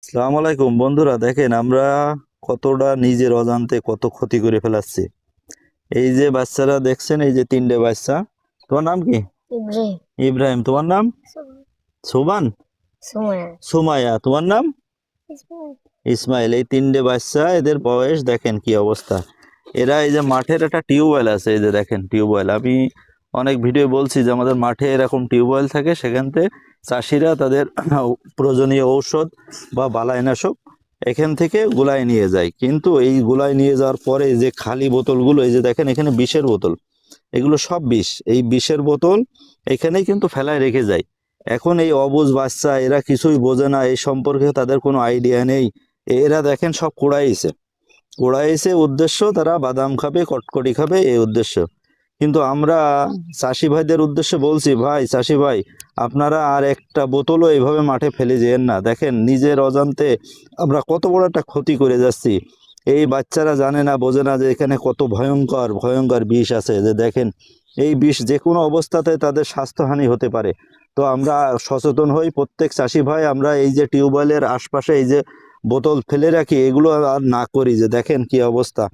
আসসালামু আলাইকুম বন্ধুরা, দেখেন আমরা কতটা নিজের অজান্তে কত ক্ষতি করে ফেলাচ্ছি। এই যে বাচ্চারা দেখছেন, এই যে তিনটে বাচ্চা। তোমার নাম কি? ইব্রাহিম। ইব্রাহিম। তোমার নাম? সোবান। সুমায়া। সুমাইয়া। তোমার নাম? ইসমাইল। এই তিনটে বাচ্চা, এদের বয়স দেখেন কি অবস্থা। এরা এই যে মাঠের একটা টিউবওয়েল আছে, এই যে দেখেন টিউবওয়েল। আমি অনেক ভিডিও বলছি যে আমাদের মাঠে এরকম টিউবওয়েল থাকে, সেখান থেকে চাষিরা তাদের প্রয়োজনীয় ঔষধ বা বালাইনাশক এখান থেকে গুলায় নিয়ে যায়। কিন্তু এই গুলায় নিয়ে যাওয়ার পরে যে খালি বোতলগুলো, এই যে দেখেন এখানে বিষের বোতল, এগুলো সব বিষ। এই বিষের বোতল এখানেই কিন্তু ফেলায় রেখে যায়। এখন এই অবুঝ বাচ্চা, এরা কিছুই বোঝে না, এই সম্পর্কে তাদের কোনো আইডিয়া নেই। এরা দেখেন সব কুড়াইছে কুড়াইছে, উদ্দেশ্য তারা বাদাম খাবে, কটকটি খাবে, এই উদ্দেশ্য। কিন্তু আমরা চাষি ভাইদের উদ্দেশ্যে বলছি, ভাই চাষি ভাই, আপনারা আর একটা বোতলও এইভাবে মাঠে ফেলে যেয়েন না। দেখেন নিজের অজান্তে আমরা কত বড় একটা ক্ষতি করে যাচ্ছি। এই বাচ্চারা জানে না, বোঝে না যে এখানে কত ভয়ঙ্কর ভয়ঙ্কর বিষ আছে। যে দেখেন এই বিষ যে কোনো অবস্থাতে তাদের স্বাস্থ্যহানি হতে পারে। তো আমরা সচেতন হই, প্রত্যেক চাষি ভাই আমরা এই যে টিউবওয়েলের আশপাশে এই যে বোতল ফেলে রাখি, এগুলো আর না করি। যে দেখেন কি অবস্থা।